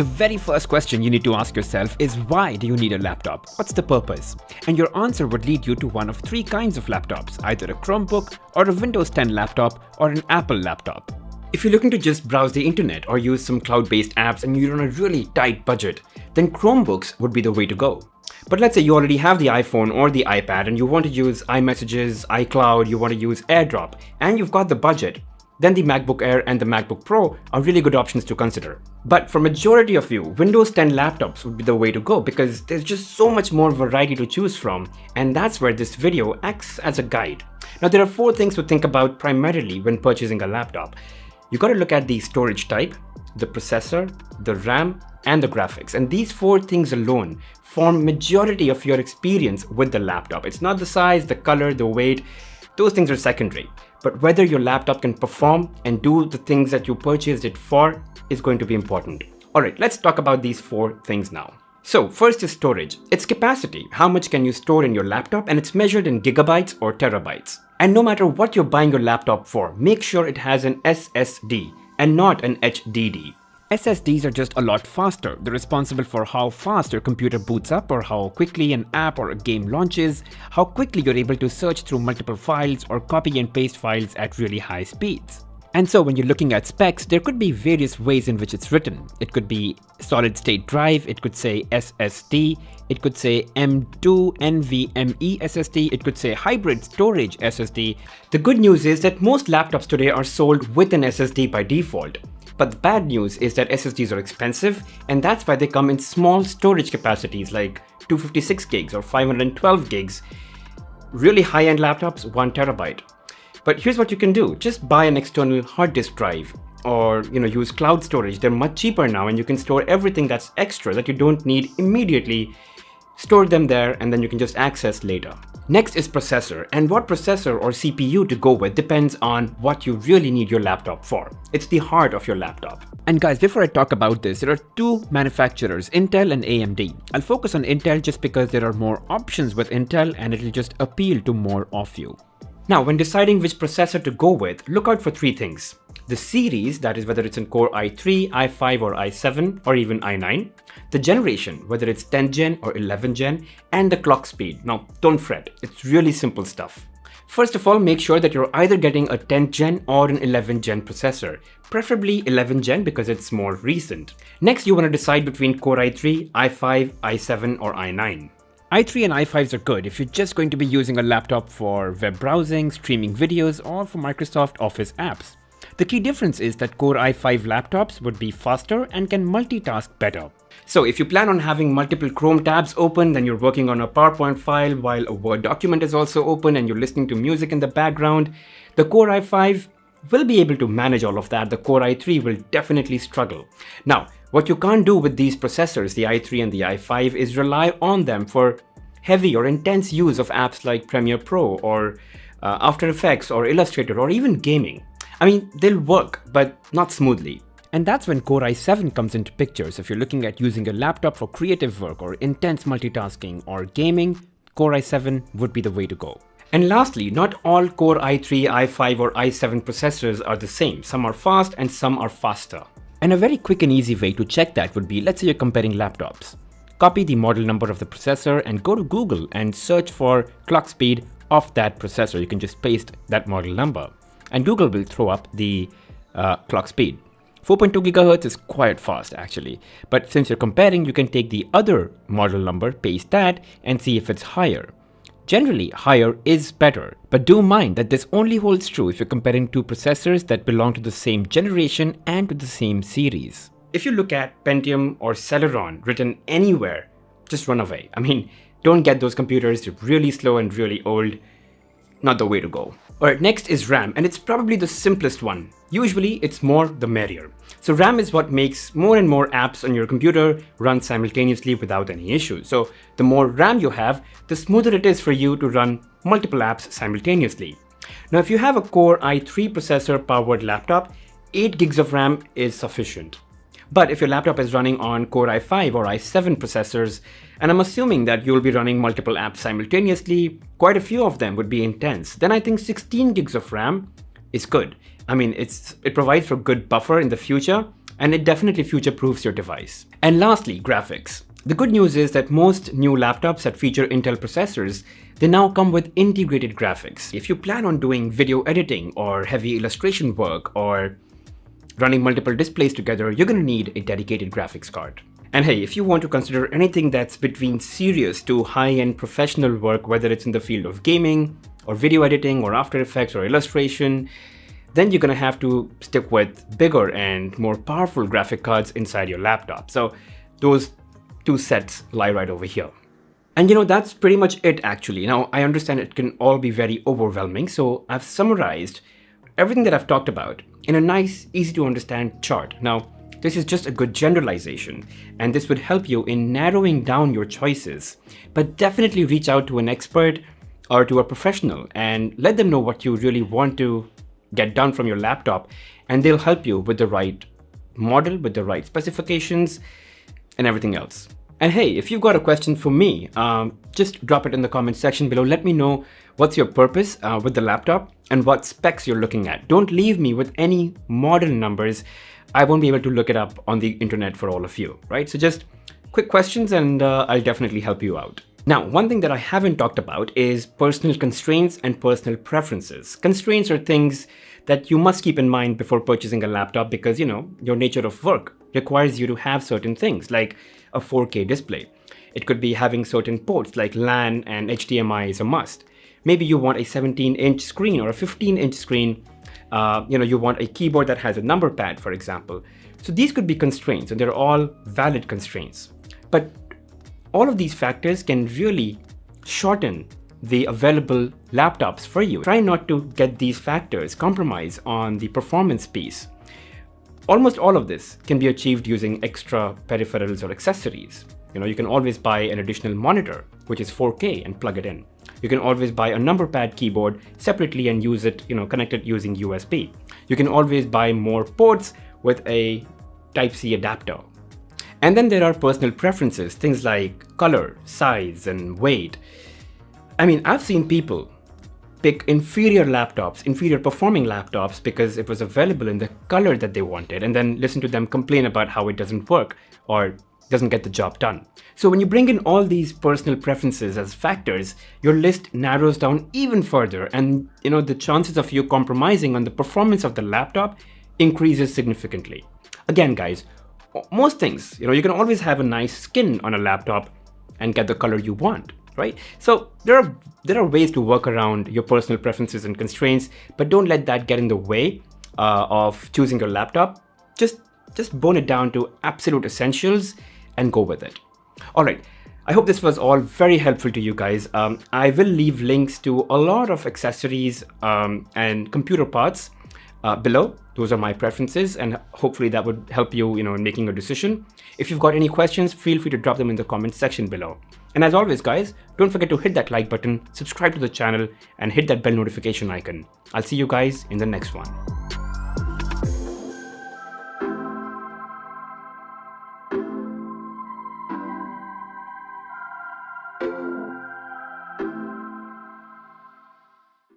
The very first question you need to ask yourself is, why do you need a laptop? What's the purpose? And your answer would lead you to one of three kinds of laptops, either a Chromebook or a Windows 10 laptop or an Apple laptop. If you're looking to just browse the internet or use some cloud-based apps and you're on a really tight budget, then Chromebooks would be the way to go. But let's say you already have the iPhone or the iPad and you want to use iMessages, iCloud, you want to use AirDrop, and you've got the budget, then the MacBook Air and the MacBook Pro are really good options to consider. But for majority of you, Windows 10 laptops would be the way to go because there's just so much more variety to choose from, and that's where this video acts as a guide. Now there are four things to think about primarily when purchasing a laptop. You got to look at the storage type, the processor, the RAM, and the graphics. And these four things alone form majority of your experience with the laptop. It's not the size, the color, the weight. Those things are secondary. But whether your laptop can perform and do the things that you purchased it for is going to be important. All right, let's talk about these four things now. So first is storage. Its capacity. How much can you store in your laptop? And it's measured in gigabytes or terabytes. And no matter what you're buying your laptop for, make sure it has an SSD and not an HDD. SSDs are just a lot faster. They're responsible for how fast your computer boots up or how quickly an app or a game launches, how quickly you're able to search through multiple files or copy and paste files at really high speeds. And so when you're looking at specs, there could be various ways in which it's written. It could be solid state drive, it could say SSD, it could say M2 NVMe SSD, it could say hybrid storage SSD. The good news is that most laptops today are sold with an SSD by default. But the bad news is that SSDs are expensive, and that's why they come in small storage capacities like 256 gigs or 512 gigs. Really high-end laptops, 1 terabyte. But here's what you can do. Just buy an external hard disk drive or use cloud storage. They're much cheaper now and you can store everything that's extra that you don't need immediately. Store them there and then you can just access later. Next is processor, and what processor or CPU to go with depends on what you really need your laptop for. It's the heart of your laptop. And guys, before I talk about this, there are two manufacturers, Intel and AMD. I'll focus on Intel just because there are more options with Intel and it'll just appeal to more of you. Now, when deciding which processor to go with, look out for three things. The series, that is whether it's in Core i3, i5 or i7 or even i9. The generation, whether it's 10 gen or 11 gen, and the clock speed. Now, don't fret, it's really simple stuff. First of all, make sure that you're either getting a 10 gen or an 11 gen processor, preferably 11 gen because it's more recent. Next, you want to decide between Core i3, i5, i7 or i9. i3 and i5s are good if you're just going to be using a laptop for web browsing, streaming videos, or for Microsoft Office apps. The key difference is that Core i5 laptops would be faster and can multitask better. So if you plan on having multiple Chrome tabs open, then you're working on a PowerPoint file while a Word document is also open and you're listening to music in the background, the Core i5 will be able to manage all of that. The Core i3 will definitely struggle. Now, what you can't do with these processors, the i3 and the i5, is rely on them for heavy or intense use of apps like Premiere Pro or After Effects or Illustrator or even gaming. I mean, they'll work, but not smoothly. And that's when Core i7 comes into pictures. If you're looking at using a laptop for creative work or intense multitasking or gaming, Core i7 would be the way to go. And lastly, not all Core i3, i5 or i7 processors are the same. Some are fast and some are faster. And a very quick and easy way to check that would be, let's say you're comparing laptops. Copy the model number of the processor and go to Google and search for clock speed of that processor. You can just paste that model number and Google will throw up the clock speed. 4.2 gigahertz is quite fast actually, but since you're comparing, you can take the other model number, paste that, and see if it's higher. Generally, higher is better, but do mind that this only holds true if you're comparing two processors that belong to the same generation and to the same series. If you look at Pentium or Celeron written anywhere, just run away. I mean, don't get those computers, they're really slow and really old. Not the way to go. Alright, next is RAM, and it's probably the simplest one. Usually, it's more the merrier. So RAM is what makes more and more apps on your computer run simultaneously without any issues. So the more RAM you have, the smoother it is for you to run multiple apps simultaneously. Now, if you have a Core i3 processor powered laptop, 8 gigs of RAM is sufficient. But if your laptop is running on Core i5 or i7 processors, and I'm assuming that you'll be running multiple apps simultaneously, quite a few of them would be intense, then I think 16 gigs of RAM is good. I mean, it provides for good buffer in the future, and it definitely future-proofs your device. And lastly, graphics. The good news is that most new laptops that feature Intel processors, they now come with integrated graphics. If you plan on doing video editing or heavy illustration work or running multiple displays together, you're going to need a dedicated graphics card. And hey, if you want to consider anything that's between serious to high-end professional work, whether it's in the field of gaming or video editing or After Effects or illustration, then you're going to have to stick with bigger and more powerful graphic cards inside your laptop. So those two sets lie right over here. And that's pretty much it actually. Now, I understand it can all be very overwhelming, so I've summarized everything that I've talked about in a nice, easy to understand chart. Now, this is just a good generalization, and this would help you in narrowing down your choices, but definitely reach out to an expert or to a professional and let them know what you really want to get done from your laptop, and they'll help you with the right model, with the right specifications, and everything else. And hey, if you've got a question for me, just drop it in the comment section below. Let me know what's your purpose with the laptop and what specs you're looking at. Don't leave me with any model numbers. I won't be able to look it up on the internet for all of you, right? So just quick questions and I'll definitely help you out. Now, one thing that I haven't talked about is personal constraints and personal preferences. Constraints are things that you must keep in mind before purchasing a laptop because, your nature of work requires you to have certain things like a 4K display. It could be having certain ports like LAN and HDMI is a must. Maybe you want a 17-inch screen or a 15-inch screen. You want a keyboard that has a number pad, for example. So these could be constraints, and they're all valid constraints. But all of these factors can really shorten the available laptops for you. Try not to get these factors compromise on the performance piece. Almost all of this can be achieved using extra peripherals or accessories. You can always buy an additional monitor, which is 4K, and plug it in. You can always buy a number pad keyboard separately and use it, connect it using USB. You can always buy more ports with a Type-C adapter. And then there are personal preferences, things like color, size, and weight. I've seen people pick inferior performing laptops because it was available in the color that they wanted, and then listen to them complain about how it doesn't work or doesn't get the job done. So when you bring in all these personal preferences as factors, your list narrows down even further, and the chances of you compromising on the performance of the laptop increases significantly. Again, guys, most things, you can always have a nice skin on a laptop and get the color you want, right? So there are ways to work around your personal preferences and constraints, but don't let that get in the way of choosing your laptop. Just bone it down to absolute essentials and go with it. All right, I hope this was all very helpful to you guys. I will leave links to a lot of accessories and computer parts below. Those are my preferences, and hopefully that would help you, in making a decision. If you've got any questions, feel free to drop them in the comment section below. And as always, guys, don't forget to hit that like button, subscribe to the channel, and hit that bell notification icon. I'll see you guys in the next one.